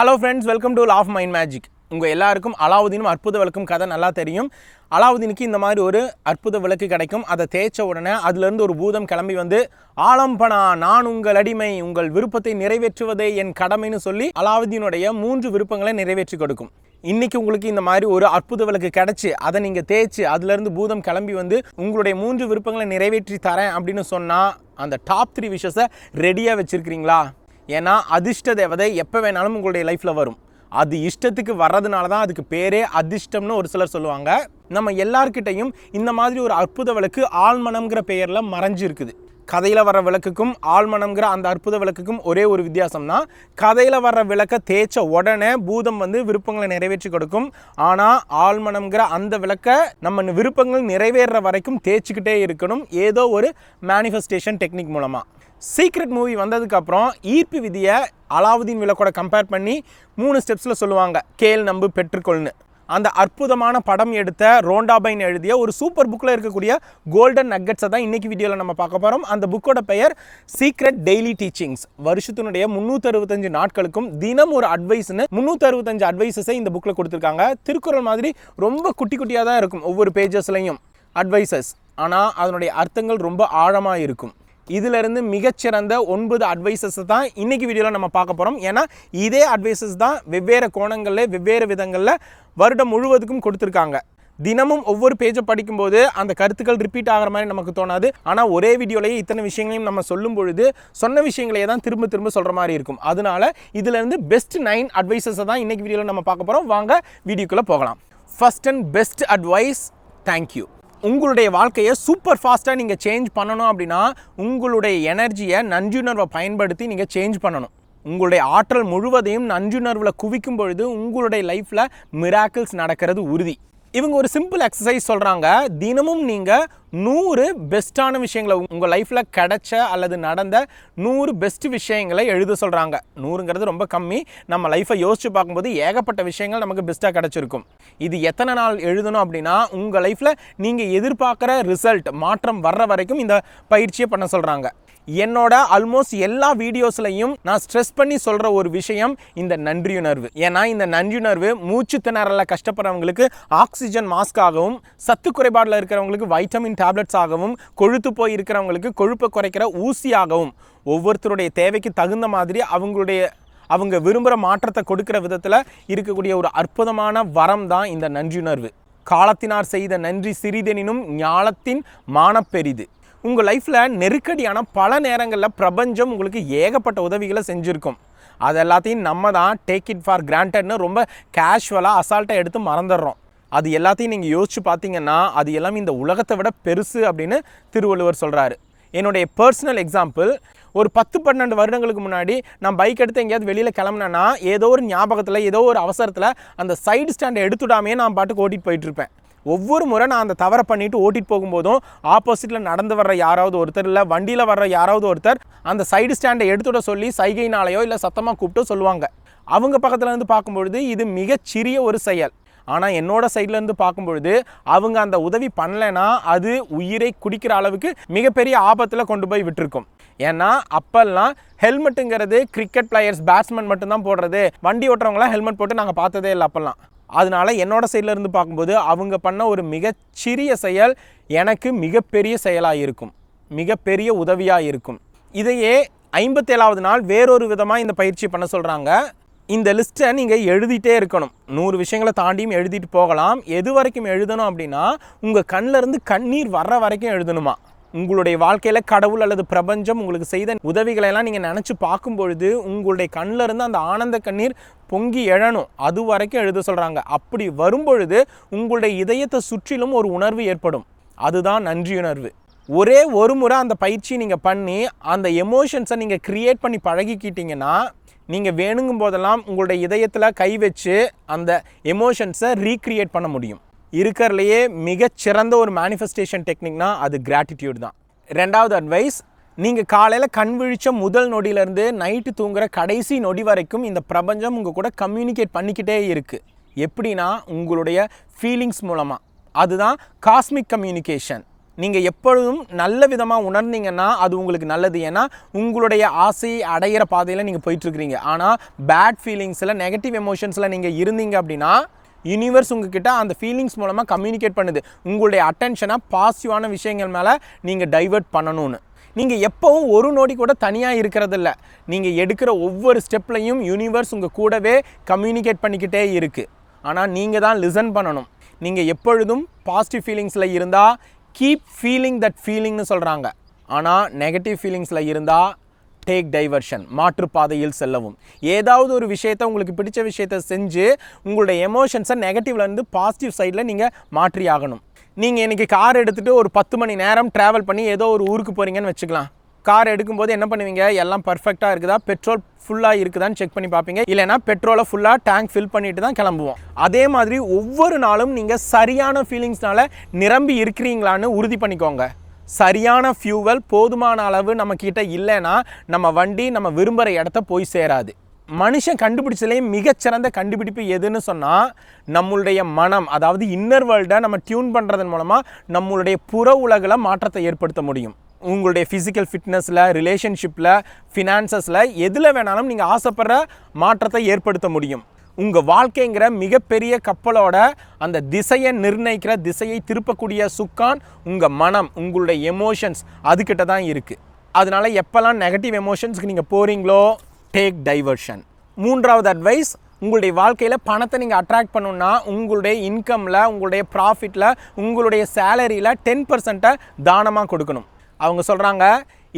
Hello friends, welcome to law of mind magic. உங்கள் எல்லாருக்கும் அலாவுதீனும் அற்புத விளக்கும் கதை நல்லா தெரியும். அலாவுதீனுக்கு இந்த மாதிரி ஒரு அற்புத விளக்கு கிடைக்கும். அதை தேய்ச்ச உடனே அதுலேருந்து ஒரு பூதம் கிளம்பி வந்து, ஆலம்பனா நான் உங்கள் அடிமை, உங்கள் விருப்பத்தை நிறைவேற்றுவதே என் கடமைன்னு சொல்லி அலாவுதீனுடைய 3 விருப்பங்களை நிறைவேற்றி கொடுக்கும். இன்றைக்கி உங்களுக்கு இந்த மாதிரி ஒரு அற்புத விளக்கு கிடச்சி அதை நீங்கள் தேய்ச்சி அதுலேருந்து பூதம் கிளம்பி வந்து உங்களுடைய 3 விருப்பங்களை நிறைவேற்றி தரேன் அப்படின்னு சொன்னால் அந்த டாப் 3 விஷயத்தை ரெடியாக வச்சுருக்கிறீங்களா? ஏன்னா அதிர்ஷ்ட தேவதை எப்போ வேணாலும் உங்களுடைய லைஃப்பில் வரும். அது இஷ்டத்துக்கு வர்றதுனால தான் அதுக்கு பேரே அதிர்ஷ்டம்னு ஒரு சிலர் சொல்லுவாங்க. நம்ம எல்லார்கிட்டையும் இந்த மாதிரி ஒரு அற்புத விளக்கு ஆழ்மனம்ங்கிற பெயரில் மறைஞ்சு இருக்குது. கதையில் வர்ற விளக்குக்கும் ஆழ்மனம்ங்கிற அந்த அற்புத விளக்குக்கும் ஒரே ஒரு வித்தியாசம் தான். கதையில் வர்ற விளக்கை தேய்ச்ச உடனே பூதம் வந்து விருப்பங்களை நிறைவேற்றி கொடுக்கும். ஆனால் ஆழ்மனம்ங்கிற அந்த விளக்கை நம்ம விருப்பங்கள் நிறைவேற வரைக்கும் தேய்ச்சிக்கிட்டே இருக்கணும், ஏதோ ஒரு மேனிஃபெஸ்டேஷன் டெக்னிக் மூலமாக. சீக்ரெட் மூவி வந்ததுக்கப்புறம் ஈர்ப்பு விதியை அலாவுதீன் விளக்கோட கம்பேர் பண்ணி 3 ஸ்டெப்ஸில் சொல்லுவாங்க. கேள், நம்பு, பெற்றுக்கொள்னு. அந்த அற்புதமான படம் எடுத்த ரோண்டாபைன் எழுதிய ஒரு சூப்பர் புக்கில் இருக்கக்கூடிய கோல்டன் நக்கெட்ஸை தான் இன்றைக்கி வீடியோவில் நம்ம பார்க்க போகிறோம். அந்த புக்கோட பெயர் சீக்ரெட் டெய்லி டீச்சிங்ஸ். வருஷத்தினுடைய 365 நாட்களுக்கும் தினம் ஒரு அட்வைஸ்னு 365 அட்வைஸஸை இந்த புக்கில் கொடுத்துருக்காங்க. திருக்குறள் மாதிரி ரொம்ப குட்டி குட்டியாக தான் இருக்கும் ஒவ்வொரு பேஜஸ்லையும் அட்வைசஸ். ஆனால் அதனுடைய அர்த்தங்கள் ரொம்ப ஆழமாக இருக்கும். இதிலிருந்து மிகச்சிறந்த 9 அட்வைசஸ் தான் இன்றைக்கி வீடியோவில் நம்ம பார்க்க போகிறோம். ஏன்னா இதே அட்வைசஸ் தான் வெவ்வேறு கோணங்களில் வெவ்வேறு விதங்களில் வருடம் முழுவதுக்கும் கொடுத்துருக்காங்க. தினமும் ஒவ்வொரு பேஜை படிக்கும்போது அந்த கருத்துக்கள் ரிப்பீட் ஆகிற மாதிரி நமக்கு தோணாது. ஆனால் ஒரே வீடியோலேயே இத்தனை விஷயங்களையும் நம்ம சொல்லும் பொழுது சொன்ன விஷயங்களையே தான் திரும்ப திரும்ப சொல்கிற மாதிரி இருக்கும். அதனால இதிலேருந்து பெஸ்ட் 9 அட்வைசஸை தான் இன்றைக்கி வீடியோவில் நம்ம பார்க்க போகிறோம். வாங்க வீடியோக்குள்ளே போகலாம். First and best advice, thank you. உங்களுடைய வாழ்க்கையை சூப்பர் ஃபாஸ்ட்டாக நீங்கள் சேஞ்ச் பண்ணணும் அப்படின்னா உங்களுடைய எனர்ஜியை நன்றியுணர்வை பயன்படுத்தி நீங்கள் சேஞ்ச் பண்ணணும். உங்களுடைய ஆற்றல் முழுவதையும் நன்றியுணர்வில் குவிக்கும் பொழுது உங்களுடைய லைஃப்பில் மிராக்கிள்ஸ் நடக்கிறது உறுதி. இவங்க ஒரு சிம்பிள் எக்ஸசைஸ் சொல்கிறாங்க. தினமும் நீங்கள் 100 பெஸ்ட்டான விஷயங்களை உங்கள் லைஃப்பில் கிடைச்ச அல்லது நடந்த 100 பெஸ்ட் விஷயங்களை எழுத சொல்கிறாங்க. 100ங்கிறது ரொம்ப கம்மி. நம்ம லைஃப்பை யோசித்து பார்க்கும்போது ஏகப்பட்ட விஷயங்கள் நமக்கு பெஸ்ட்டாக கிடச்சிருக்கும். இது எத்தனை நாள் எழுதணும் அப்படின்னா உங்கள் லைஃப்பில் நீங்கள் எதிர்பார்க்குற ரிசல்ட் மாற்றம் வர்ற வரைக்கும் இந்த பயிற்சியை பண்ண சொல்கிறாங்க. என்னோட ஆல்மோஸ்ட் எல்லா வீடியோஸ்லையும் நான் ஸ்ட்ரெஸ் பண்ணி சொல்கிற ஒரு விஷயம் இந்த நன்றியுணர்வு. ஏன்னா இந்த நன்றியுணர்வு மூச்சு திணறலில் கஷ்டப்படுறவங்களுக்கு ஆக்சிஜன் மாஸ்க் ஆகவும், சத்து குறைபாடில் இருக்கிறவங்களுக்கு வைட்டமின் டேப்லெட்ஸ் ஆகவும், கொழுத்து போய் இருக்கிறவங்களுக்கு கொழுப்பை குறைக்கிற ஊசியாகவும், ஒவ்வொருத்தருடைய தேவைக்கு தகுந்த மாதிரி அவங்க விரும்புகிற மாற்றத்தை கொடுக்குற விதத்தில் இருக்கக்கூடிய ஒரு அற்புதமான வரம் தான் இந்த நன்றியுணர்வு. காலத்தினார் செய்த நன்றி சிறிதெனினும் ஞாலத்தின் மானப்பெரிது. உங்கள் லைஃப்பில் நெருக்கடியான பல நேரங்களில் பிரபஞ்சம் உங்களுக்கு ஏகப்பட்ட உதவிகளை செஞ்சுருக்கும். அது எல்லாத்தையும் நம்ம தான் டேக் இட் ஃபார் கிராண்டட்னு ரொம்ப கேஷுவலாக அசால்ட்டாக எடுத்து மறந்துடுறோம். அது எல்லாத்தையும் நீங்கள் யோசிச்சு பார்த்தீங்கன்னா அது எல்லாம் இந்த உலகத்தை விட பெருசு அப்படின்னு திருவள்ளுவர் சொல்கிறாரு. என்னுடைய பர்சனல் எக்ஸாம்பிள், ஒரு 10-12 வருடங்களுக்கு முன்னாடி நான் பைக் எடுத்து எங்கேயாவது வெளியில் கிளம்புனேன்னா ஏதோ ஒரு ஞாபகத்தில் ஏதோ ஒரு அவசரத்தில் அந்த சைடு ஸ்டாண்டை எடுத்துடாமே நான் பாட்டுக்கு ஓட்டிகிட்டு போயிட்டுருப்பேன். ஒவ்வொரு முறை நான் அந்த தவறை பண்ணிவிட்டு ஓட்டிகிட்டு போகும்போதும் ஆப்போசிட்டில் நடந்து வர்ற யாராவது ஒருத்தர் இல்லை வண்டியில் வர்ற யாராவது ஒருத்தர் அந்த சைடு ஸ்டாண்டை எடுத்துட சொல்லி சைகைனாலேயோ இல்லை சத்தமாக கூப்பிட்டு சொல்லுவாங்க. அவங்க பக்கத்தில் இருந்து பார்க்கும்பொழுது இது மிகச்சிறிய ஒரு செயல். ஆனால் என்னோட சைட்லேருந்து பார்க்கும்பொழுது அவங்க அந்த உதவி பண்ணலைன்னா அது உயிரை குடிக்கிற அளவுக்கு மிகப்பெரிய ஆபத்தில் கொண்டு போய் விட்டுருக்கும். ஏன்னா அப்பெல்லாம் ஹெல்மெட்டுங்கிறது கிரிக்கெட் பிளேயர்ஸ், பேட்ஸ்மேன் மட்டும்தான் போடுறது. வண்டி ஓட்டுறவங்களாம் ஹெல்மெட் போட்டு நாங்கள் பார்த்ததே இல்லை அப்போல்லாம். அதனால் என்னோட சைடில் இருந்து பார்க்கும்போது அவங்க பண்ண ஒரு மிகச்சிறிய செயல் எனக்கு மிகப்பெரிய செயலாக இருக்கும், மிகப்பெரிய உதவியாக இருக்கும். இதையே 57வது நாள் வேறொரு விதமாக இந்த பயிற்சி பண்ண சொல்கிறாங்க. இந்த லிஸ்ட்டை நீங்கள் எழுதிட்டே இருக்கணும். 100 விஷயங்களை தாண்டியும் எழுதிட்டு போகலாம். எது வரைக்கும் எழுதணும் அப்படின்னா உங்கள் கண்ணிலேருந்து கண்ணீர் வர்ற வரைக்கும் எழுதணுமா. உங்களுடைய வாழ்க்கையில் கடவுள் அல்லது பிரபஞ்சம் உங்களுக்கு செய்த உதவிகளெல்லாம் நீங்கள் நினச்சி பார்க்கும் பொழுது உங்களுடைய கண்ணில் இருந்து அந்த ஆனந்த கண்ணீர் பொங்கி எழணும். அது வரைக்கும் எழுத சொல்கிறாங்க. அப்படி வரும்பொழுது உங்களுடைய இதயத்தை சுற்றிலும் ஒரு உணர்வு ஏற்படும். அதுதான் நன்றியுணர்வு. ஒரே ஒரு முறை அந்த பயிற்சி நீங்கள் பண்ணி அந்த எமோஷன்ஸை நீங்கள் க்ரியேட் பண்ணி பழகிக்கிட்டீங்கன்னா நீங்கள் வேணுங்கும் போதெல்லாம் உங்களுடைய இதயத்தில் கை வச்சு அந்த எமோஷன்ஸை ரீக்ரியேட் பண்ண முடியும். இருக்கிறதுலையே மிகச்சிறந்த ஒரு மேனிஃபெஸ்டேஷன் டெக்னிக்னா அது கிராட்டிடியூட் தான். 2வது அட்வைஸ், நீங்கள் காலையில் கண் விழிச்ச முதல் நொடியிலேருந்து நைட்டு தூங்குற கடைசி நொடி வரைக்கும் இந்த பிரபஞ்சம் உங்கள் கூட கம்யூனிகேட் பண்ணிக்கிட்டே இருக்குது. எப்படின்னா உங்களுடைய ஃபீலிங்ஸ் மூலமாக. அதுதான் காஸ்மிக் கம்யூனிகேஷன். நீங்கள் எப்பொழுதும் நல்ல விதமாக உணர்ந்தீங்கன்னா அது உங்களுக்கு நல்லது. ஏன்னா உங்களுடைய ஆசையை அடையிற பாதையில் நீங்கள் போயிட்டுருக்கிறீங்க. ஆனால் பேட் ஃபீலிங்ஸில் நெகட்டிவ் எமோஷன்ஸில் நீங்கள் இருந்தீங்க அப்படின்னா யூனிவர்ஸ் உங்ககிட்ட அந்த ஃபீலிங்ஸ் மூலமாக கம்யூனிகேட் பண்ணுது உங்களுடைய அட்டென்ஷனை பாசிட்டிவான விஷயங்கள் மேலே நீங்கள் டைவர்ட் பண்ணணும்னு. நீங்கள் எப்போவும் ஒரு நொடி கூட தனியாக இருக்கிறதில்ல. நீங்கள் எடுக்கிற ஒவ்வொரு ஸ்டெப்லையும் யூனிவர்ஸ் உங்கள் கூடவே கம்யூனிகேட் பண்ணிக்கிட்டே இருக்குது. ஆனால் நீங்கள் தான் லிசன் பண்ணணும். நீங்கள் எப்பொழுதும் பாசிட்டிவ் ஃபீலிங்ஸில் இருந்தால் கீப் ஃபீலிங் தட் ஃபீலிங்னு சொல்கிறாங்க. ஆனால் நெகட்டிவ் ஃபீலிங்ஸில் இருந்தால் டேக் டைவர்ஷன், மாற்றுப்பாதையில் செல்லவும். ஏதாவது ஒரு விஷயத்தை உங்களுக்கு பிடிச்ச விஷயத்தை செஞ்சு உங்களுடைய எமோஷன்ஸை நெகட்டிவ்லேருந்து பாசிட்டிவ் சைடில் நீங்கள் மாற்றி ஆகணும். நீங்கள் இன்றைக்கி கார் எடுத்துகிட்டு ஒரு 10 மணி நேரம் ட்ராவல் பண்ணி ஏதோ ஒரு ஊருக்கு போகிறீங்கன்னு வச்சுக்கலாம். கார் எடுக்கும்போது என்ன பண்ணுவீங்க, எல்லாம் பர்ஃபெக்டாக இருக்குதா, பெட்ரோல் ஃபுல்லாக இருக்குதான்னு செக் பண்ணி பார்ப்பீங்க. இல்லைனா பெட்ரோலை ஃபுல்லாக டேங்க் ஃபில் பண்ணிட்டு தான் கிளம்புவோம். அதே மாதிரி ஒவ்வொரு நாளும் நீங்கள் சரியான ஃபீலிங்ஸ்னால நிரம்பி இருக்கிறீங்களான்னு உறுதி பண்ணிக்கோங்க. சரியான ஃபியூவல் போதுமான அளவு நம்மக்கிட்ட இல்லைன்னா நம்ம வண்டி நம்ம விரும்புகிற இடத்த போய் சேராது. மனுஷன் கண்டுபிடிச்சதுலேயே மிகச்சிறந்த கண்டுபிடிப்பு எதுன்னு சொன்னால் நம்மளுடைய மனம், அதாவது இன்னர் வேர்ல்டை நம்ம டியூன் பண்ணுறதன் மூலமாக நம்மளுடைய புற உலகில் மாற்றத்தை ஏற்படுத்த முடியும். உங்களுடைய ஃபிசிக்கல் ஃபிட்னஸில், ரிலேஷன்ஷிப்பில், ஃபினான்சஸில் எதில் வேணாலும் நீங்கள் ஆசைப்படுற மாற்றத்தை ஏற்படுத்த முடியும். உங்கள் வாழ்க்கைங்கிற மிகப்பெரிய கப்பலோட அந்த திசையை நிர்ணயிக்கிற, திசையை திருப்பக்கூடிய சுக்கான் உங்கள் மனம், உங்களுடைய எமோஷன்ஸ் அதுக்கிட்ட தான் இருக்குது. அதனால் எப்போல்லாம் நெகட்டிவ் எமோஷன்ஸ்க்கு நீங்கள் போகிறீங்களோ டேக் டைவர்ஷன். 3வது அட்வைஸ், உங்களுடைய வாழ்க்கையில் பணத்தை நீங்கள் அட்ராக்ட் பண்ணணுன்னா உங்களுடைய இன்கமில், உங்களுடைய ப்ராஃபிட்டில், உங்களுடைய சேலரியில் 10% தானமாக கொடுக்கணும். அவங்க சொல்கிறாங்க,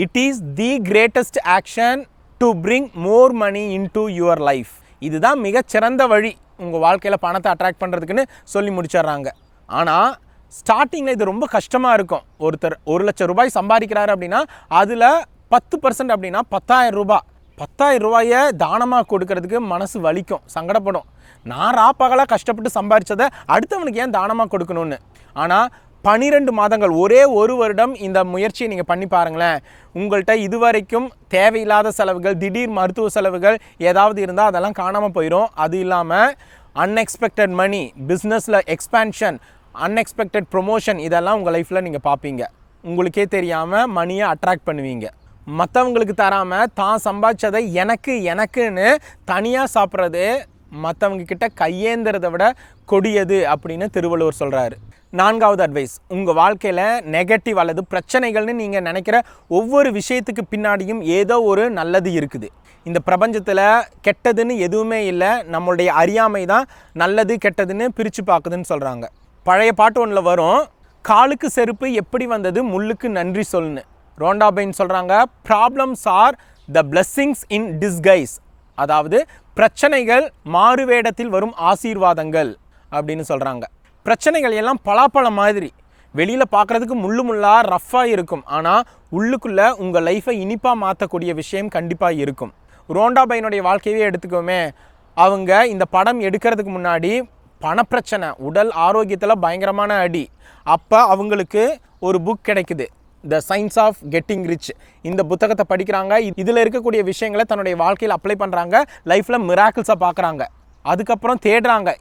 it is the greatest action to bring more money into your life. இதுதான் மிகச்சிறந்த வழி உங்கள் வாழ்க்கையில் பணத்தை அட்ராக்ட் பண்ணுறதுக்குன்னு சொல்லி முடிச்சிடுறாங்க. ஆனால் ஸ்டார்டிங்கில் இது ரொம்ப கஷ்டமாக இருக்கும். ஒருத்தர் 1 லட்சம் ரூபாய் சம்பாதிக்கிறாரு அப்படின்னா அதில் 10% அப்படின்னா 10,000 ரூபாய். 10,000 ரூபாயை தானமாக கொடுக்கறதுக்கு மனசு வலிக்கும், சங்கடப்படும். நான் ராப்பகலாக கஷ்டப்பட்டு சம்பாதிச்சதை அடுத்தவனுக்கு ஏன் தானமாக கொடுக்கணும்னு. ஆனால் 12 மாதங்கள், ஒரே 1 வருடம் இந்த முயற்சியை நீங்கள் பண்ணி பாருங்களேன். உங்கள்கிட்ட இதுவரைக்கும் தேவையில்லாத செலவுகள், திடீர் மருத்துவ செலவுகள் ஏதாவது இருந்தால் அதெல்லாம் காணாமல் போயிடும். அது இல்லாமல் அன்எக்ஸ்பெக்டட் மணி, பிஸ்னஸில் எக்ஸ்பேன்ஷன், அன்எக்ஸ்பெக்டட் ப்ரொமோஷன் இதெல்லாம் உங்கள் லைஃப்பில் நீங்கள் பார்ப்பீங்க. உங்களுக்கே தெரியாமல் மணியை அட்ராக்ட் பண்ணுவீங்க. மற்றவங்களுக்கு தராமல் தான் சம்பாதிச்சதை எனக்குன்னு தனியாக சாப்பிட்றது மற்றவங்க கிட்ட கையேந்துறதை விட கொடியது அப்படின்னு திருவள்ளுவர் சொல்கிறாரு. 4வது அட்வைஸ், உங்கள் வாழ்க்கையில் நெகட்டிவ் அல்லது பிரச்சனைகள்னு நீங்கள் நினைக்கிற ஒவ்வொரு விஷயத்துக்கு பின்னாடியும் ஏதோ ஒரு நல்லது இருக்குது. இந்த பிரபஞ்சத்தில் கெட்டதுன்னு எதுவுமே இல்லை. நம்மளுடைய அறியாமை தான் நல்லது கெட்டதுன்னு பிரித்து பார்க்குதுன்னு சொல்கிறாங்க. பழைய பாட்டு ஒன்றில் வரும், காலுக்கு செருப்பு எப்படி வந்தது முள்ளுக்கு நன்றி சொல்லுன்னு. ரோண்டா பைன் சொல்கிறாங்க, ப்ராப்ளம்ஸ் ஆர் த பிளெஸ்ஸிங்ஸ் இன் டிஸ்கைஸ். அதாவது பிரச்சனைகள் மாறுவேடத்தில் வரும் ஆசீர்வாதங்கள் அப்படின்னு சொல்கிறாங்க. பிரச்சனைகள் எல்லாம் பலாப்பழம் மாதிரி வெளியில் பார்க்குறதுக்கு முள்ளாக ரஃப்பாக இருக்கும். ஆனால் உள்ளுக்குள்ளே உங்கள் லைஃப்பை இனிப்பாக மாற்றக்கூடிய விஷயம் கண்டிப்பாக இருக்கும். ரோண்டா பையனுடைய வாழ்க்கையே எடுத்துக்கோமே. அவங்க இந்த படம் எடுக்கிறதுக்கு முன்னாடி பணப்பிரச்சனை, உடல் ஆரோக்கியத்தில் பயங்கரமான அடி. அப்போ அவங்களுக்கு ஒரு புக் கிடைக்குது, the science of getting rich. இந்த புத்தகத்தை படிக்கிறாங்க. இதில் இருக்கக்கூடிய விஷயங்களை தன்னுடைய வாழ்க்கையில் அப்ளை பண்ணுறாங்க. லைஃப்பில் மிராக்கிள்ஸாக பார்க்குறாங்க. அதுக்கப்புறம் தேடுறாங்க,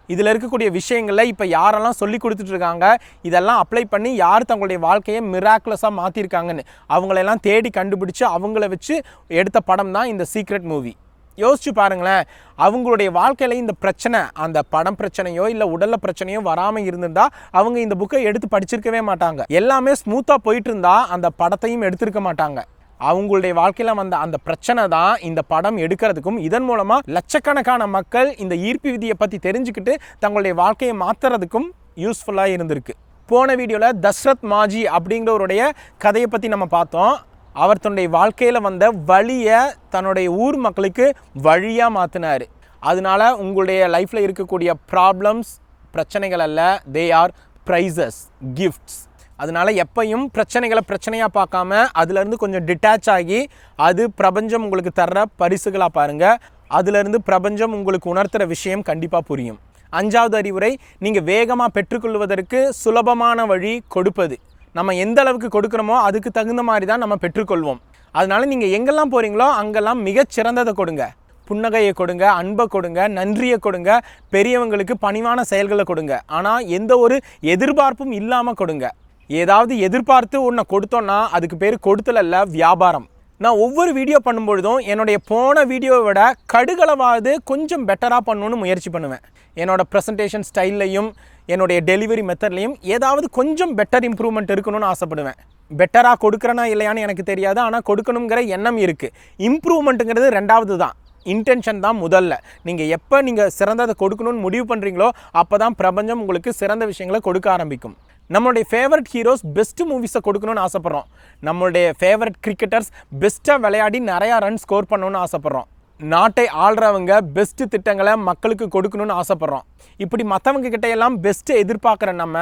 இதில் இருக்கக்கூடிய விஷயங்களில் இப்போ யாரெல்லாம் சொல்லி கொடுத்துட்ருக்காங்க, இதெல்லாம் அப்ளை பண்ணி யார் தங்களுடைய வாழ்க்கையை மிராக்குலஸாக மாற்றிருக்காங்கன்னு அவங்களெல்லாம் தேடி கண்டுபிடிச்சி அவங்கள வச்சு எடுத்த படம் தான் இந்த சீக்ரெட் மூவி. யோசிச்சு பாருங்களேன், அவங்களுடைய வாழ்க்கையில் இந்த பிரச்சனை, அந்த படம் பிரச்சனையோ இல்லை உடலில் பிரச்சனையோ வராமல் இருந்திருந்தால் அவங்க இந்த புக்கை எடுத்து படிச்சிருக்கவே மாட்டாங்க. எல்லாமே ஸ்மூத்தாக போயிட்டு இருந்தால் அந்த படத்தையும் எடுத்திருக்க மாட்டாங்க. அவங்களுடைய வாழ்க்கையில் வந்த அந்த பிரச்சனை தான் இந்த படம் எடுக்கிறதுக்கும், இதன் மூலமாக லட்சக்கணக்கான மக்கள் இந்த ஈர்ப்பு விதியை பற்றி தெரிஞ்சுக்கிட்டு தங்களுடைய வாழ்க்கையை மாற்றுறதுக்கும் யூஸ்ஃபுல்லாக இருந்திருக்கு. போன வீடியோவில் தஸ்ரத் மாஜி அப்படிங்கிறவருடைய கதையை பற்றி நம்ம பார்த்தோம். அவர் தன்னுடைய வாழ்க்கையில் வந்த வழியை தன்னுடைய ஊர் மக்களுக்கு வழியாக மாற்றினார். அதனால உங்களுடைய லைஃப்பில் இருக்கக்கூடிய ப்ராப்ளம்ஸ் பிரச்சனைகள் அல்ல, தே ஆர் ப்ரைஸஸ், கிஃப்ட்ஸ். அதனால் எப்பையும் பிரச்சனைகளை பிரச்சனையாக பார்க்காம அதுலேருந்து கொஞ்சம் டிட்டாச் ஆகி அது பிரபஞ்சம் உங்களுக்கு தர்ற பரிசுகளாக பாருங்கள். அதுலேருந்து பிரபஞ்சம் உங்களுக்கு உணர்த்துகிற விஷயம் கண்டிப்பாக புரியும். 5வது அறிவுரை, நீங்கள் வேகமாக பெற்றுக்கொள்வதற்கு சுலபமான வழி கொடுப்பது. நம்ம எந்த அளவுக்கு கொடுக்குறோமோ அதுக்கு தகுந்த மாதிரி தான் நம்ம பெற்றுக்கொள்வோம். அதனால் நீங்கள் எங்கெல்லாம் போகிறீங்களோ அங்கெல்லாம் மிகச்சிறந்ததை கொடுங்க. புன்னகையை கொடுங்க, அன்பை கொடுங்க, நன்றியை கொடுங்க, பெரியவங்களுக்கு பணிவான செயல்களை கொடுங்க. ஆனால் எந்த ஒரு எதிர்பார்ப்பும் இல்லாமல் கொடுங்க. ஏதாவது எதிர்பார்த்து ஒன்றை கொடுத்தோன்னா அதுக்கு பேர் கொடுத்தல் அல்ல, வியாபாரம். நான் ஒவ்வொரு வீடியோ பண்ணும்பொழுதும் என்னுடைய போன வீடியோவை விட கடுகளவாவது கொஞ்சம் பெட்டராக பண்ணணும்னு முயற்சி பண்ணுவேன். என்னோடய ப்ரெசன்டேஷன் ஸ்டைல்லையும் என்னுடைய டெலிவரி மெத்தட்லையும் ஏதாவது கொஞ்சம் பெட்டர் இம்ப்ரூவ்மெண்ட் இருக்கணும்னு ஆசைப்படுவேன். பெட்டராக கொடுக்குறேனா இல்லையான்னு எனக்கு தெரியாது, ஆனால் கொடுக்கணுங்கிற எண்ணம் இருக்குது. இம்ப்ரூவ்மெண்ட்டுங்கிறது ரெண்டாவது தான், இன்டென்ஷன் தான் முதல்ல. நீங்கள் எப்போ நீங்கள் சிறந்ததை கொடுக்கணும்னு முடிவு பண்ணுறீங்களோ அப்போ தான் பிரபஞ்சம் உங்களுக்கு சிறந்த விஷயங்களை கொடுக்க ஆரம்பிக்கும். நம்மளுடைய ஃபேவரட் ஹீரோஸ் பெஸ்ட்டு மூவிஸை கொடுக்கணும்னு ஆசைப்பட்றோம். நம்மளுடைய ஃபேவரட் கிரிக்கெட்டர்ஸ் பெஸ்ட்டாக விளையாடி நிறையா ரன் ஸ்கோர் பண்ணணும்னு ஆசைப்பட்றோம். நாட்டை ஆள்றவங்க பெஸ்ட்டு திட்டங்களை மக்களுக்கு கொடுக்கணும்னு ஆசைப்பட்றோம். இப்படி மற்றவங்க கிட்டையெல்லாம் பெஸ்ட்டை எதிர்பார்க்குற நம்ம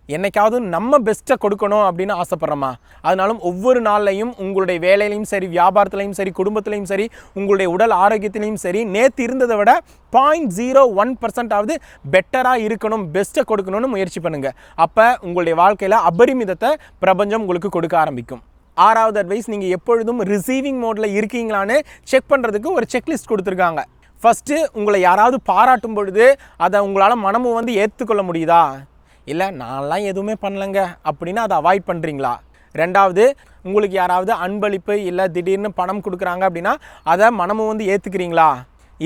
என்னைக்காவது நம்ம பெஸ்ட்டை கொடுக்கணும் அப்படின்னு ஆசைப்பட்றோமா? அதனாலும் ஒவ்வொரு நாள்லையும் உங்களுடைய வேலையிலையும் சரி, வியாபாரத்துலையும் சரி, குடும்பத்துலையும் சரி, உங்களுடைய உடல் ஆரோக்கியத்திலையும் சரி, நேற்று இருந்ததை விட 0.01% பெட்டராக இருக்கணும், பெஸ்ட்டை கொடுக்கணும்னு முயற்சி பண்ணுங்கள். அப்போ உங்களுடைய வாழ்க்கையில் அபரிமிதத்தை பிரபஞ்சம் உங்களுக்கு கொடுக்க ஆரம்பிக்கும். 6வது அட்வைஸ், நீங்கள் எப்பொழுதும் ரிசீவிங் மோடில் இருக்கீங்களான்னு செக் பண்ணுறதுக்கு ஒரு செக்லிஸ்ட் கொடுத்துருக்காங்க. ஃபஸ்ட்டு, உங்களை யாராவது பாராட்டும் பொழுது அதை உங்களால் மனமும் வந்து ஏற்றுக்கொள்ள முடியுதா? இல்லை நான்லாம் எதுவுமே பண்ணலைங்க அப்படின்னு அதை அவாய்ட் பண்ணுறீங்களா? ரெண்டாவது, உங்களுக்கு யாராவது அன்பளிப்பு இல்லை திடீர்னு பணம் கொடுக்குறாங்க அப்படின்னா அதை மனமும் வந்து ஏற்றுக்கிறீங்களா?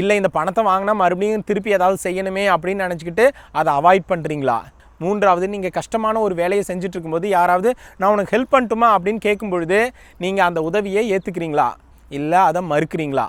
இல்லை இந்த பணத்தை வாங்கினா மறுபடியும் திருப்பி ஏதாவது செய்யணுமே அப்படின்னு நினச்சிக்கிட்டு அதை அவாய்ட் பண்ணுறீங்களா? மூன்றாவது, நீங்கள் கஷ்டமான ஒரு வேலையை செஞ்சுட்டு இருக்கும்போது யாராவது நான் உனக்கு ஹெல்ப் பண்ணட்டுமா அப்படின்னு கேட்கும் பொழுது நீங்கள் அந்த உதவியை ஏற்றுக்கிறீங்களா? இல்லை அதை மறுக்கிறீங்களா?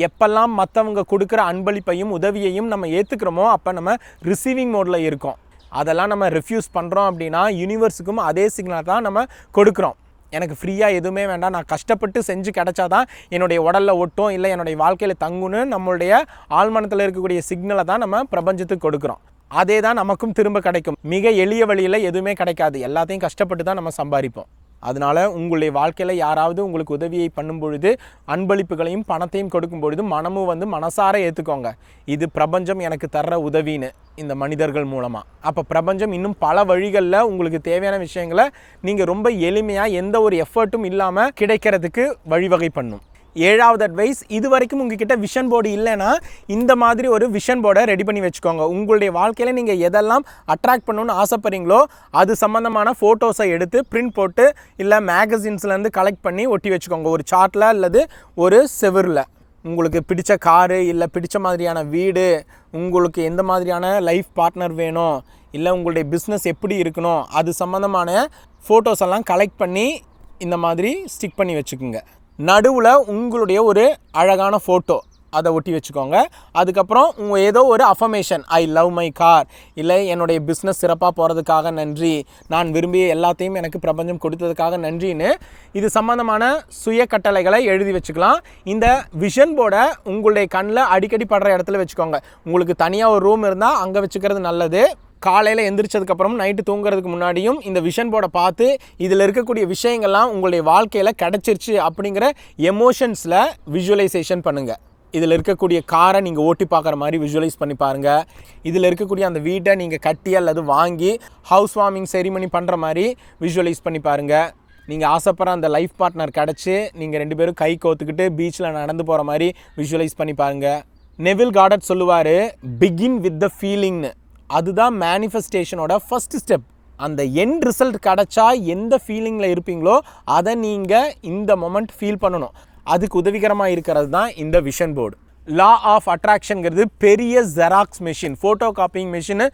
எப்பெல்லாம் மற்றவங்க கொடுக்குற அன்பளிப்பையும் உதவியையும் நம்ம ஏற்றுக்கிறோமோ அப்போ நம்ம ரிசீவிங் மோடில் இருக்கோம். அதெல்லாம் நம்ம ரெஃப்யூஸ் பண்ணுறோம் அப்படின்னா யூனிவர்ஸுக்கும் அதே சிக்னல் தான் நம்ம கொடுக்குறோம். எனக்கு ஃப்ரீயாக எதுவுமே வேண்டாம், நான் கஷ்டப்பட்டு செஞ்சு கிடச்சாதான் என்னுடைய உடலில் ஒட்டும், இல்லை என்னுடைய வாழ்க்கையில் தங்குன்னு நம்மளுடைய ஆழ்மனத்தில் இருக்கக்கூடிய சிக்னலை தான் நம்ம பிரபஞ்சத்துக்கு கொடுக்குறோம். அதே தான் நமக்கும் திரும்ப கிடைக்கும். மிக எளிய வழியில் எதுவுமே கிடைக்காது, எல்லாத்தையும் கஷ்டப்பட்டு தான் நம்ம சம்பாதிப்போம். அதனால் உங்களுடைய வாழ்க்கையில் யாராவது உங்களுக்கு உதவியை பண்ணும் பொழுது, அன்பளிப்புகளையும் பணத்தையும் கொடுக்கும் பொழுது மனமும் வந்து மனசார ஏற்றுக்கோங்க, இது பிரபஞ்சம் எனக்கு தர்ற உதவின்னு இந்த மனிதர்கள் மூலமாக. அப்போ பிரபஞ்சம் இன்னும் பல வழிகளில் உங்களுக்கு தேவையான விஷயங்களை நீங்கள் ரொம்ப எளிமையாக எந்த ஒரு எஃபர்ட்டும் இல்லாமல் கிடைக்கிறதுக்கு வழிவகை பண்ணும். 7வது அட்வைஸ், இது வரைக்கும் உங்ககிட்ட விஷன் போர்டு இல்லைன்னா இந்த மாதிரி ஒரு விஷன் போர்டை ரெடி பண்ணி வச்சுக்கோங்க. உங்களுடைய வாழ்க்கையில் நீங்கள் எதெல்லாம் அட்ராக்ட் பண்ணணும்னு ஆசைப்படுறீங்களோ அது சம்மந்தமான ஃபோட்டோஸை எடுத்து பிரிண்ட் போட்டு இல்லை மேகசின்ஸ்லேருந்து கலெக்ட் பண்ணி ஒட்டி வச்சுக்கோங்க. ஒரு சார்ட்டில் அல்லது ஒரு செவரில். உங்களுக்கு பிடிச்ச காரு இல்லை பிடிச்ச மாதிரியான வீடு, உங்களுக்கு எந்த மாதிரியான லைஃப் பார்ட்னர் வேணும், இல்லை உங்களுடைய பிஸ்னஸ் எப்படி இருக்கணும், அது சம்மந்தமான ஃபோட்டோஸ் எல்லாம் கலெக்ட் பண்ணி இந்த மாதிரி ஸ்டிக் பண்ணி வச்சுக்கோங்க. நடுவில் உங்களுடைய ஒரு அழகான ஃபோட்டோ அதை ஒட்டி வச்சுக்கோங்க. அதுக்கப்புறம் ஏதோ ஒரு affirmation, I love my car, இல்லை என்னுடைய பிஸ்னஸ் சிறப்பாக போகிறதுக்காக நன்றி, நான் விரும்பிய எல்லாத்தையும் எனக்கு பிரபஞ்சம் கொடுத்ததுக்காக நன்றின்னு இது சம்மந்தமான சுய கட்டளைகளை எழுதி வச்சுக்கலாம். இந்த விஷன் போர்டை உங்களுடைய கண்ணில் அடிக்கடி படுற இடத்துல வச்சுக்கோங்க. உங்களுக்கு தனியாக ஒரு ரூம் இருந்தால் அங்கே வச்சுக்கிறது நல்லது. காலையில் எந்திரிச்சதுக்கப்புறம் நைட்டு தூங்குறதுக்கு முன்னாடியும் இந்த விஷன் போர்டை பார்த்து இதில் இருக்கக்கூடிய விஷயங்கள்லாம் உங்களுடைய வாழ்க்கையில் கிடச்சிருச்சு அப்படிங்கிற எமோஷன்ஸில் விஷுவலைசேஷன் பண்ணுங்கள். இதில் இருக்கக்கூடிய காரை நீங்கள் ஓட்டி பார்க்குற மாதிரி விஷுவலைஸ் பண்ணி பாருங்கள். இதில் இருக்கக்கூடிய அந்த வீட்டை நீங்கள் கட்டி அல்லது வாங்கி ஹவுஸ் வார்மிங் செரிமனி பண்ணுற மாதிரி விஷுவலைஸ் பண்ணி பாருங்கள். நீங்கள் ஆசைப்படுற அந்த லைஃப் பார்ட்னர் கிடச்சி நீங்கள் 2 பேரும் கை கோத்துக்கிட்டு பீச்சில் நடந்து போகிற மாதிரி விஷுவலைஸ் பண்ணி பாருங்கள். நெவில் கார்டட் சொல்லுவார், பிகின் வித் த ஃபீலிங்னு. அதுதான் மேனிஃபெஸ்டேஷனோட ஃபஸ்ட் ஸ்டெப். அந்த எண்ட் ரிசல்ட் கிடச்சா எந்த ஃபீலிங்கில் இருப்பீங்களோ அதை நீங்கள் இந்த மொமெண்ட் ஃபீல் பண்ணணும். அதுக்கு உதவிகரமாக இருக்கிறது தான் இந்த விஷன் போர்டு. லா ஆஃப் அட்ராக்ஷன்கிறது பெரிய ஜெராக்ஸ் மெஷின், ஃபோட்டோ காப்பிங் மெஷின்னு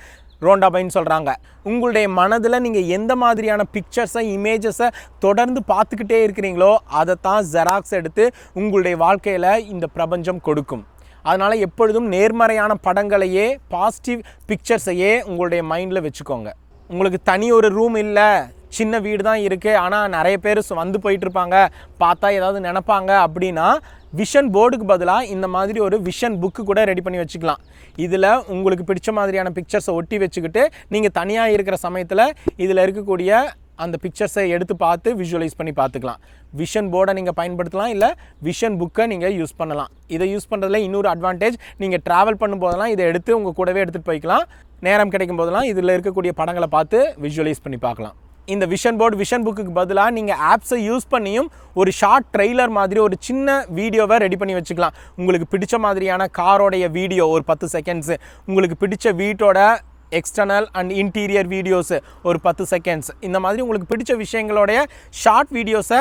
ரோண்டாபைன்னு சொல்கிறாங்க. உங்களுடைய மனதில் நீங்கள் எந்த மாதிரியான பிக்சர்ஸை இமேஜஸை தொடர்ந்து பார்த்துக்கிட்டே இருக்கிறீங்களோ அதை தான் ஜெராக்ஸ் எடுத்து உங்களுடைய வாழ்க்கையில் இந்த பிரபஞ்சம் கொடுக்கும். அதனால் எப்பொழுதும் நேர்மறையான படங்களையே, பாசிட்டிவ் பிக்சர்ஸையே உங்களுடைய மைண்டில் வச்சுக்கோங்க. உங்களுக்கு தனி ஒரு ரூம் இல்லை, சின்ன வீடு தான் இருக்குது, ஆனால் நிறைய பேர் வந்து போயிட்டுருப்பாங்க, பார்த்தா ஏதாவது நினைப்பாங்க அப்படின்னா விஷன் போர்டுக்கு பதிலாக இந்த மாதிரி ஒரு விஷன் புக்கு கூட ரெடி பண்ணி வச்சுக்கலாம். இதில் உங்களுக்கு பிடிச்ச மாதிரியான பிக்சர்ஸை ஒட்டி வச்சுக்கிட்டு நீங்கள் தனியாக இருக்கிற சமயத்தில் இதில் இருக்கக்கூடிய அந்த பிக்சர்ஸை எடுத்து பார்த்து விஷுவலைஸ் பண்ணி பார்த்துக்கலாம். விஷன் போர்டை நீங்கள் பயன்படுத்தலாம், இல்லை விஷன் புக்கை நீங்கள் யூஸ் பண்ணலாம். இதை யூஸ் பண்ணுறதுல இன்னொரு அட்வான்டேஜ், நீங்கள் ட்ராவல் பண்ணும்போதெல்லாம் இதை எடுத்து உங்கள் கூடவே எடுத்துகிட்டு போய்க்கலாம். நேரம் கிடைக்கும் போதெல்லாம் இதில் இருக்கக்கூடிய படங்களை பார்த்து விஷுவலைஸ் பண்ணி பார்க்கலாம். இந்த விஷன் போர்டு விஷன் புக்குக்கு பதிலாக நீங்கள் ஆப்ஸை யூஸ் பண்ணியும் ஒரு ஷார்ட் ட்ரெய்லர் மாதிரி ஒரு சின்ன வீடியோவை ரெடி பண்ணி வச்சுக்கலாம். உங்களுக்கு பிடிச்ச மாதிரியான காரோடைய வீடியோ ஒரு 10 செகண்ட்ஸு, உங்களுக்கு பிடிச்ச வீட்டோட எக்ஸ்டர்னல் அண்ட் இன்டீரியர் வீடியோஸு ஒரு 10 செகண்ட்ஸ், இந்த மாதிரி உங்களுக்கு பிடிச்ச விஷயங்களோடைய ஷார்ட் வீடியோஸை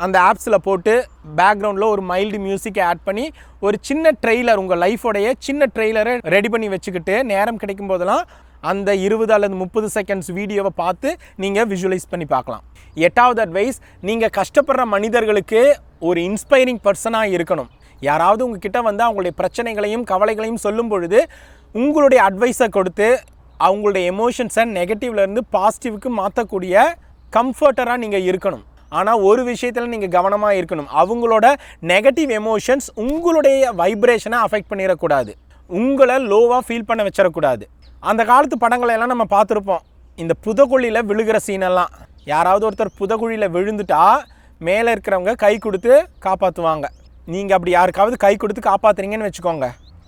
அந்த ஆப்ஸில் போட்டு பேக்ரவுண்டில் ஒரு மைல்டு மியூசிக்கை ஆட் பண்ணி ஒரு சின்ன ட்ரெய்லர், உங்கள் லைஃபோடைய சின்ன ட்ரெய்லரை ரெடி பண்ணி வச்சுக்கிட்டு நேரம் கிடைக்கும் போதெல்லாம் அந்த 20 அல்லது 30 செகண்ட்ஸ் வீடியோவை பார்த்து நீங்கள் விஷுவலைஸ் பண்ணி பார்க்கலாம். 8வது அட்வைஸ், நீங்கள் கஷ்டப்படுற மனிதர்களுக்கு ஒரு இன்ஸ்பைரிங் பர்சனாக இருக்கணும். யாராவது உங்ககிட்ட வந்து அவங்களுடைய பிரச்சனைகளையும் கவலைகளையும் சொல்லும் பொழுது உங்களுடைய அட்வைஸை கொடுத்து அவங்களுடைய எமோஷன்ஸை நெகட்டிவ்லேருந்து பாசிட்டிவுக்கு மாற்றக்கூடிய கம்ஃபர்டராக நீங்கள் இருக்கணும். ஆனால் ஒரு விஷயத்தில் நீங்கள் கவனமாக இருக்கணும், அவங்களோட நெகட்டிவ் எமோஷன்ஸ் உங்களுடைய வைப்ரேஷனை அஃபெக்ட் பண்ணிடக்கூடாது, உங்களை லோவாக ஃபீல் பண்ண வச்சிடக்கூடாது. அந்த காலத்து படங்களெல்லாம் நம்ம பார்த்துருப்போம், இந்த புதகுழியில் விழுகிற சீனெல்லாம். யாராவது ஒருத்தர் புதகுழியில் விழுந்துட்டா மேலே இருக்கிறவங்க கை கொடுத்து காப்பாற்றுவாங்க. நீங்கள் அப்படி யாருக்காவது கை கொடுத்து காப்பாற்றுறீங்கன்னு வச்சுக்கோங்க,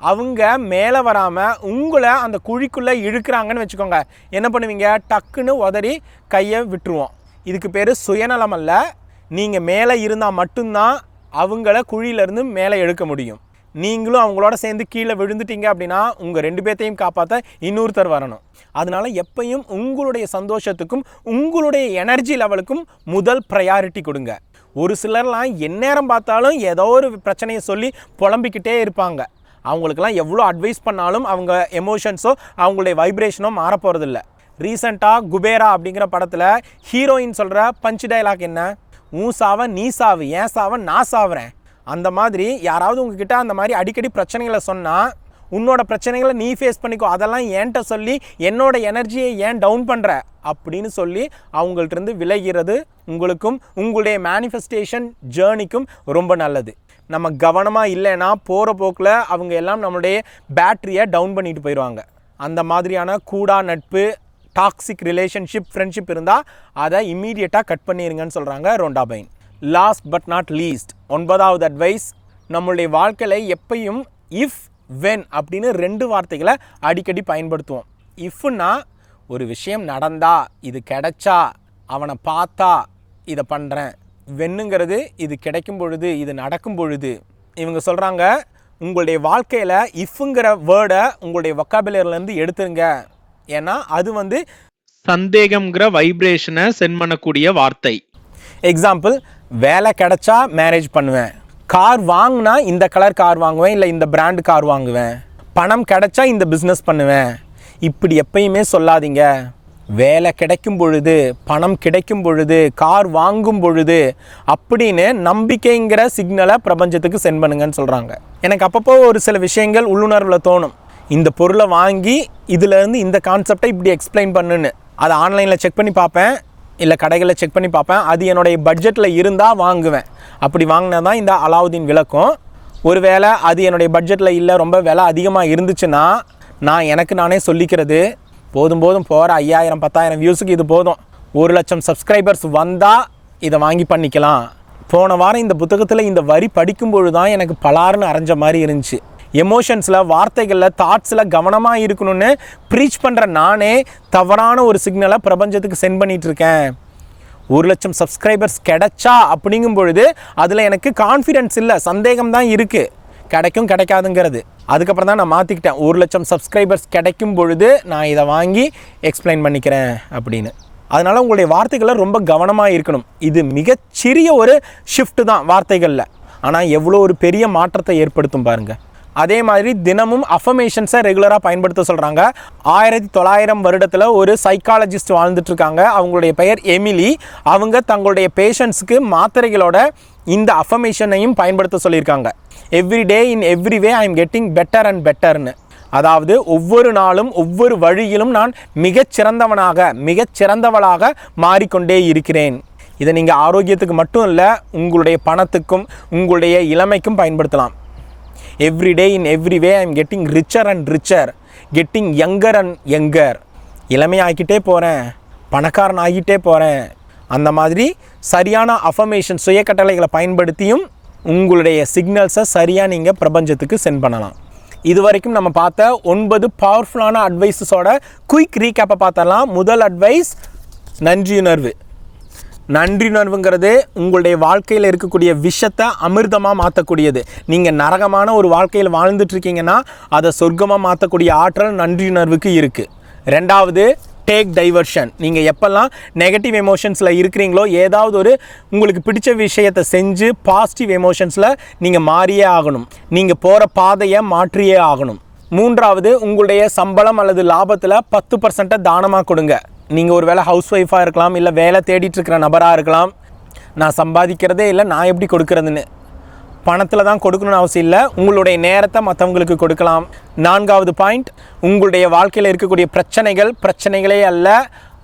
அவங்க மேலே வராமல் உங்களை அந்த குழிக்குள்ளே இழுக்கிறாங்கன்னு வச்சுக்கோங்க, என்ன பண்ணுவீங்க? டக்குன்னு உதறி கையை விட்டுருவோம். இதுக்கு பேர் சுயநலம் அல்ல. நீங்கள் மேலே இருந்தால் மட்டும்தான் அவங்கள குழியிலேருந்து மேலே எடுக்க முடியும். நீங்களும் அவங்களோட சேர்ந்து கீழே விழுந்துட்டீங்க அப்படின்னா உங்கள் 2 பேர்த்தையும் காப்பாற்ற இன்னொருத்தர் வரணும். அதனால் எப்பையும் உங்களுடைய சந்தோஷத்துக்கும் உங்களுடைய எனர்ஜி லெவலுக்கும் முதல் ப்ரையாரிட்டி கொடுங்க. ஒரு சிலர்லாம் எந்நேரம் பார்த்தாலும் ஏதோ ஒரு பிரச்சனையை சொல்லி புலம்பிக்கிட்டே இருப்பாங்க. அவங்களுக்கெல்லாம் எவ்வளோ அட்வைஸ் பண்ணாலும் அவங்க எமோஷன்ஸோ அவங்களுடைய வைப்ரேஷனோ மாறப்போகிறதில்ல. ரீசெண்டாக குபேரா அப்படிங்கிற படத்தில் ஹீரோயின் சொல்கிற பஞ்ச் டைலாக் என்ன? உன் சாவ நீ சாவு, ஏன் சாவ நான் சாவுறேன். அந்த மாதிரி யாராவது உங்ககிட்ட அந்த மாதிரி அடிக்கடி பிரச்சனைகளை சொன்னால் உன்னோட பிரச்சனைகளை நீ ஃபேஸ் பண்ணிக்கோ, அதெல்லாம் ஏன்ட்ட சொல்லி என்னோட எனர்ஜியை ஏன் டவுன் பண்ணுற அப்படின்னு சொல்லி அவங்கள்ட்ட விலகிறது உங்களுக்கும் உங்களுடைய மேனிஃபெஸ்டேஷன் ஜேர்னிக்கும் ரொம்ப நல்லது. நம்ம கவனமாக இல்லைன்னா போகிற போக்கில் அவங்க எல்லாம் நம்மளுடைய பேட்டரியை டவுன் பண்ணிட்டு போயிடுவாங்க. அந்த மாதிரியான கூடா நட்பு, டாக்ஸிக் ரிலேஷன்ஷிப், ஃப்ரெண்ட்ஷிப் இருந்தால் அதை இம்மீடியட்டாக கட் பண்ணிடுங்கன்னு சொல்கிறாங்க Rhonda Byrne. Last but not least, 9வது அட்வைஸ், நம்மளுடைய வாழ்க்கையில் எப்பையும் இஃப் வென் அப்படின்னு 2 வார்த்தைகளை அடிக்கடி பயன்படுத்துவோம். இஃப்னா ஒரு விஷயம் நடந்தா, இது கிடைச்சா, அவனை பார்த்தா இதை பண்ணுறேன். வென்னுங்கிறது இது கிடைக்கும் பொழுது, இது நடக்கும் பொழுது. இவங்க சொல்கிறாங்க உங்களுடைய வாழ்க்கையில் இஃப்ங்கிற வேர்டை உங்களுடைய வொக்காபுலரிலேருந்து எடுத்துருங்க. ஏன்னா அது வந்து சந்தேகம்ங்கிற வைப்ரேஷனை சென்ட் பண்ணக்கூடிய வார்த்தை. எக்ஸாம்பிள், வேலை கிடைச்சா மேரேஜ் பண்ணுவேன், கார் வாங்கினா இந்த கலர் கார் வாங்குவேன், இல்லை இந்த பிராண்டு கார் வாங்குவேன், பணம் கிடைச்சா இந்த பிஸ்னஸ் பண்ணுவேன். இப்படி எப்பயுமே சொல்லாதீங்க. வேலை கிடைக்கும் பொழுது, பணம் கிடைக்கும் பொழுது, கார் வாங்கும் பொழுது அப்படின்னு நம்பிக்கைங்கிற சிக்னலை பிரபஞ்சத்துக்கு சென்ட் பண்ணுங்கன்னு சொல்கிறாங்க. எனக்கு அப்பப்போ ஒரு சில விஷயங்கள் உள்ளுணர்வில் தோணும், இந்த பொருளை வாங்கி இதிலேருந்து இந்த கான்செப்டை இப்படி எக்ஸ்பிளைன் பண்ணுன்னு. அதை ஆன்லைனில் செக் பண்ணி பார்ப்பேன், இல்லை கடைகளில் செக் பண்ணி பார்ப்பேன். அது என்னுடைய பட்ஜெட்டில் இருந்தால் வாங்குவேன். அப்படி வாங்கினா தான் இந்த அலாவுதீன் விளக்கும். ஒருவேளை அது என்னுடைய பட்ஜெட்டில் இல்லை, ரொம்ப விலை அதிகமாக இருந்துச்சுன்னா நான் எனக்கு நானே சொல்லிக்கிறது, போதும் போகிற 5000 10,000 வியூஸுக்கு இது போதும், 1,00,000 சப்ஸ்கிரைபர்ஸ் வந்தால் இதை வாங்கி பண்ணிக்கலாம். போன வாரம் இந்த புத்தகத்தில் இந்த வரி படிக்கும்பொழுது தான் எனக்கு பலாருன்னு அரைஞ்ச மாதிரி இருந்துச்சு. எமோஷன்ஸில், வார்த்தைகளில், தாட்ஸில் கவனமாக இருக்கணும்னு ப்ரீச் பண்ணுற நானே தவறான ஒரு சிக்னலை பிரபஞ்சத்துக்கு சென்ட் பண்ணிகிட்ருக்கேன். 1,00,000 சப்ஸ்கிரைபர்ஸ் கிடைச்சா அப்படிங்கும் பொழுது அதில் எனக்கு கான்ஃபிடென்ஸ் இல்லை, சந்தேகம் தான் இருக்குது, கிடைக்கும் கிடைக்காதுங்கிறது. அதுக்கப்புறம் தான் நான் மாற்றிக்கிட்டேன், 1,00,000 சப்ஸ்கிரைபர்ஸ் கிடைக்கும் பொழுது நான் இதை வாங்கி எக்ஸ்பிளைன் பண்ணிக்கிறேன் அப்படின்னு. அதனால் உங்களுடைய வார்த்தைகளை ரொம்ப கவனமாக இருக்கணும். இது மிகச்சிறிய ஒரு ஷிஃப்ட்டு தான் வார்த்தைகளில், ஆனால் எவ்வளோ ஒரு பெரிய மாற்றத்தை ஏற்படுத்தும் பாருங்கள். அதே மாதிரி தினமும் அஃபர்மேஷன்ஸை ரெகுலராக பயன்படுத்த சொல்கிறாங்க. 1900 வருடத்தில் ஒரு சைக்காலஜிஸ்ட் வாழ்ந்துட்டுருக்காங்க, அவங்களுடைய பெயர் எமிலி. அவங்க தங்களுடைய பேஷண்ட்ஸுக்கு மாத்திரைகளோட இந்த அஃபர்மேஷனையும் பயன்படுத்த சொல்லியிருக்காங்க. Every day in every way I am getting better and பெட்டர்னு. அதாவது ஒவ்வொரு நாளும் ஒவ்வொரு வழியிலும் நான் மிகச்சிறந்தவளாக மாறிக்கொண்டே இருக்கிறேன். இதை நீங்கள் ஆரோக்கியத்துக்கு மட்டும் இல்லை, உங்களுடைய பணத்துக்கும் உங்களுடைய இளமைக்கும் பயன்படுத்தலாம். Every day in every way I am getting richer and richer, getting younger and younger. இளமையாகிட்டே போகிறேன், பணக்காரன் ஆகிட்டே போகிறேன். அந்த மாதிரி சரியான அஃபர்மேஷன் சுயக்கட்டளைகளை பயன்படுத்தியும் உங்களுடைய சிக்னல்ஸை சரியாக நீங்கள் பிரபஞ்சத்துக்கு சென்ட் பண்ணலாம். இது வரைக்கும் நம்ம பார்த்த 9 பவர்ஃபுல்லான அட்வைஸஸோட குயிக் ரீகேப்பை பார்த்தலாம். முதல் அட்வைஸ், நன்றியுணர்வு. நன்றியுணர்வுங்கிறது உங்களுடைய வாழ்க்கையில் இருக்கக்கூடிய விஷத்தை அமிர்தமாக மாற்றக்கூடியது. நீங்கள் நரகமான ஒரு வாழ்க்கையில் வாழ்ந்துட்டுருக்கீங்கன்னா அதை சொர்க்கமாக மாற்றக்கூடிய ஆற்றல் நன்றியுணர்வுக்கு இருக்குது. ரெண்டாவது டேக் டைவர்ஷன். நீங்கள் எப்போல்லாம் நெகட்டிவ் எமோஷன்ஸில் இருக்கிறீங்களோ ஏதாவது ஒரு உங்களுக்கு பிடிச்ச விஷயத்தை செஞ்சு பாசிட்டிவ் எமோஷன்ஸில் நீங்கள் மாறியே ஆகணும். நீங்கள் போகிற பாதையை மாற்றியே ஆகணும். மூன்றாவது, உங்களுடைய சம்பளம் அல்லது லாபத்தில் 10% தானமாக கொடுங்க. நீங்கள் ஒரு வேளை ஹவுஸ் ஒய்ஃபாக இருக்கலாம், இல்லை வேலை தேடிட்டுருக்கிற நபராக இருக்கலாம். நான் சம்பாதிக்கிறதே இல்லை, நான் எப்படி கொடுக்கறதுன்னு. பணத்தில் தான் கொடுக்கணும்னு அவசியம் இல்லை, உங்களுடைய நேரத்தை மற்றவங்களுக்கு கொடுக்கலாம். நான்காவது பாயிண்ட், உங்களுடைய வாழ்க்கையில் இருக்கக்கூடிய பிரச்சனைகளே அல்ல,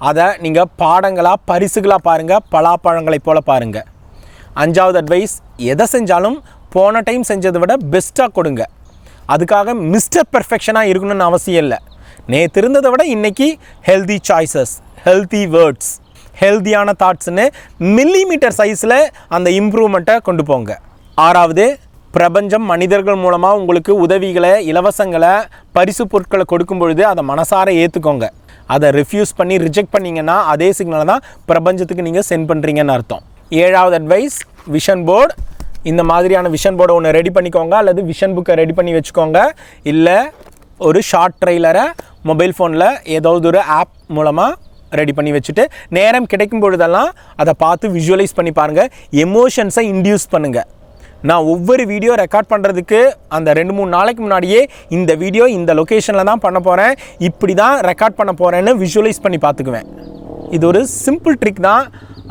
அதை நீங்கள் பாடங்களாக பரிசுகளாக பாருங்கள், பலாப்பழங்களை போல் பாருங்கள். அஞ்சாவது அட்வைஸ், எதை செஞ்சாலும் போன டைம் செஞ்சதை விட பெஸ்ட்டாக கொடுங்க. அதுக்காக மிஸ்டர் பெர்ஃபெக்ஷனாக இருக்கணும்னு அவசியம் இல்லை. நேற்று இருந்ததை விட இன்றைக்கி ஹெல்தி சாய்ஸஸ், ஹெல்தி வேர்ட்ஸ், ஹெல்தியான தாட்ஸ்னு மில்லிமீட்டர் சைஸில் அந்த இம்ப்ரூவ்மெண்ட்டை கொண்டு போங்க. ஆறாவது, பிரபஞ்சம் மனிதர்கள் மூலமாக உங்களுக்கு உதவிகளை, இலவசங்களை, பரிசு பொருட்களை கொடுக்கும் பொழுது அதை மனசார ஏற்றுக்கோங்க. அதை ரிஃப்யூஸ் பண்ணி ரிஜெக்ட் பண்ணிங்கன்னா அதே சிக்னலை தான் பிரபஞ்சத்துக்கு நீங்கள் சென்ட் பண்ணுறீங்கன்னு அர்த்தம். ஏழாவது அட்வைஸ், விஷன் போர்டு. இந்த மாதிரியான விஷன் போர்டை ஒன்று ரெடி பண்ணிக்கோங்க, அல்லது விஷன் புக்கை ரெடி பண்ணி வச்சுக்கோங்க. இல்லை ஒரு ஷார்ட் ட்ரெய்லரை மொபைல் ஃபோனில் ஏதாவது ஒரு ஆப் மூலமாக ரெடி பண்ணி வச்சுட்டு நேரம் கிடைக்கும் பொழுதெல்லாம் அதை பார்த்து விஷுவலைஸ் பண்ணி பாருங்கள். எமோஷன்ஸை இன்டியூஸ் பண்ணுங்கள். நான் ஒவ்வொரு வீடியோ ரெக்கார்ட் பண்ணுறதுக்கு அந்த 2-3 நாளைக்கு முன்னாடியே இந்த வீடியோ இந்த லொக்கேஷனில் தான் பண்ண போகிறேன், இப்படி தான் ரெக்கார்ட் பண்ண போகிறேன்னு விஷுவலைஸ் பண்ணி பார்த்துக்குவேன். இது ஒரு சிம்பிள் ட்ரிக் தான்,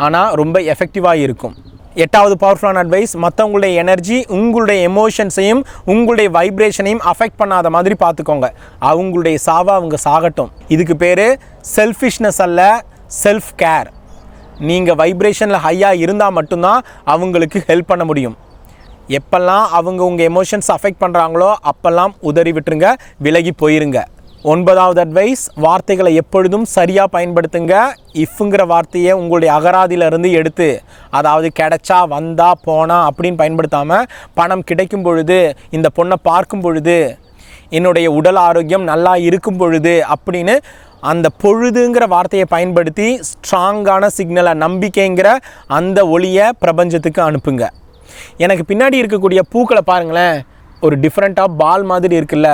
ஆனால் ரொம்ப எஃபெக்டிவாக இருக்கும். எட்டாவது பவர்ஃபுல்லான அட்வைஸ், மற்றவங்களுடைய எனர்ஜி உங்களுடைய எமோஷன்ஸையும் உங்களுடைய வைப்ரேஷனையும் அஃபெக்ட் பண்ணாத மாதிரி பார்த்துக்கோங்க. அவங்களுடைய சாவை அவங்க சாகட்டும். இதுக்கு பேர் செல்ஃபிஷ்னஸ் அல்ல, செல்ஃப் கேர். நீங்கள் வைப்ரேஷனில் ஹையாக இருந்தால் மட்டும்தான் அவங்களுக்கு ஹெல்ப் பண்ண முடியும். எப்பெல்லாம் அவங்க உங்கள் எமோஷன்ஸ் அஃபெக்ட் பண்ணுறாங்களோ அப்போல்லாம் உதறி விட்டுருங்க, விலகி போயிருங்க. 9வது அட்வைஸ், வார்த்தைகளை எப்பொழுதும் சரியாக பயன்படுத்துங்க. இஃப்ங்கிற வார்த்தையை உங்களுடைய அகராதியிலிருந்து எடுத்து, அதாவது கிடைச்சா, வந்தா, போனா அப்படின்னு பயன்படுத்தாமல், பணம் கிடைக்கும் பொழுது, இந்த பொண்ணை பார்க்கும் பொழுது, என்னுடைய உடல் ஆரோக்கியம் நல்லா இருக்கும் பொழுது அப்படின்னு அந்த பொழுதுங்கிற வார்த்தையை பயன்படுத்தி ஸ்ட்ராங்கான சிக்னலை, நம்பிக்கைங்கிற அந்த ஒளியை பிரபஞ்சத்துக்கு அனுப்புங்க. எனக்கு பின்னாடி இருக்கக்கூடிய பூக்களை பாருங்களேன், ஒரு டிஃப்ரெண்ட்டாக பால் மாதிரி இருக்குல்ல.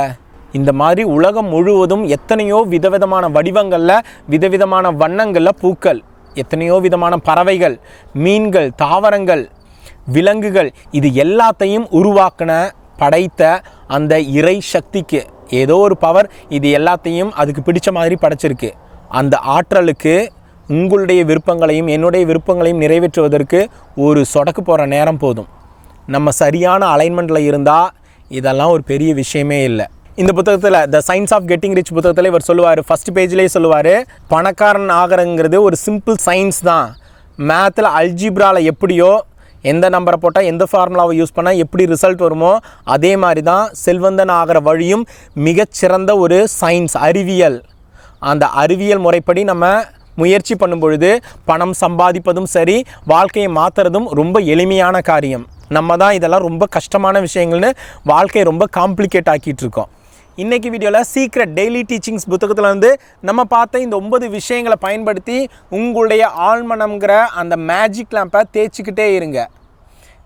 இந்த மாதிரி உலகம் முழுவதும் எத்தனையோ விதவிதமான வடிவங்களில், விதவிதமான வண்ணங்களில் பூக்கள், எத்தனையோ விதமான பறவைகள், மீன்கள், தாவரங்கள், விலங்குகள், இது எல்லாத்தையும் உருவாக்கின, படைத்த அந்த இறை சக்திக்கு ஏதோ ஒரு பவர் இது எல்லாத்தையும் அதுக்கு பிடிச்ச மாதிரி படைச்சிருக்கு. அந்த ஆற்றலுக்கு உங்களுடைய விருப்பங்களையும் என்னுடைய விருப்பங்களையும் நிறைவேற்றுவதற்கு ஒரு சொடக்கு போகிற நேரம் போதும். நம்ம சரியான அலைன்மெண்ட்டில் இருந்தால் இதெல்லாம் ஒரு பெரிய விஷயமே இல்லை. இந்த புத்தகத்தில் the science of getting rich புத்தகத்தில் இவர் சொல்லுவார், ஃபஸ்ட் பேஜ்லேயே சொல்லுவார், பணக்காரன் ஆகிறங்கிறது ஒரு சிம்பிள் சயின்ஸ் தான். மேத்தில் அல்ஜிப்ராவில் எப்படியோ எந்த நம்பரை போட்டால் எந்த ஃபார்முலாவை யூஸ் பண்ணால் எப்படி ரிசல்ட் வருமோ அதே மாதிரி தான் செல்வந்தன் ஆகிற வழியும் மிகச்சிறந்த ஒரு சயின்ஸ், அறிவியல். அந்த அறிவியல் முறைப்படி நம்ம முயற்சி பண்ணும் பொழுது பணம் சம்பாதிப்பதும் சரி, வாழ்க்கையை மாற்றுறதும் ரொம்ப எளிமையான காரியம். நம்ம தான் இதெல்லாம் ரொம்ப கஷ்டமான விஷயங்கள்னு வாழ்க்கையை ரொம்ப காம்ப்ளிகேட் ஆக்கிட்டு இருக்கோம். இன்றைக்கி வீடியோவில் சீக்ரெட் டெய்லி டீச்சிங்ஸ் புத்தகத்தில் வந்து நம்ம பார்த்த இந்த 9 விஷயங்களை பயன்படுத்தி உங்களுடைய ஆழ்மனம்ங்கிற அந்த மேஜிக் லேம்பை தேய்ச்சிக்கிட்டே இருங்க.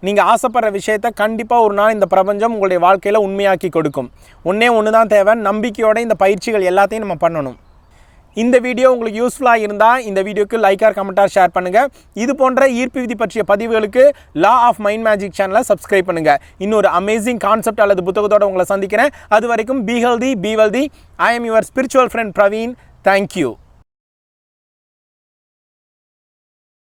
நீங்கள் ஆசைப்படுற விஷயத்தை கண்டிப்பாக ஒரு நாள் இந்த பிரபஞ்சம் உங்களுடைய வாழ்க்கையில் உண்மையாக்கி கொடுக்கும். ஒன்றே ஒன்று தான் தேவை, நம்பிக்கையோட இந்த பயிற்சிகள் எல்லாத்தையும் நம்ம பண்ணணும். இந்த வீடியோ உங்களுக்கு யூஸ்ஃபுல்லாக இருந்தால் இந்த வீடியோக்கு லைக்கார், கமெண்ட்டார், ஷேர் பண்ணுங்கள். இது போன்ற ஈர்ப்பு விதி பற்றிய பதிவுகளுக்கு லா ஆஃப் மைண்ட் மேஜிக் சேனலை சப்ஸ்கிரைப் பண்ணுங்கள். இன்னொரு அமேசிங் கான்செப்ட் அல்லது புத்தகத்தோடு உங்களை சந்திக்கிறேன். அது வரைக்கும் be healthy, be wealthy. I am your spiritual friend Praveen. Thank you.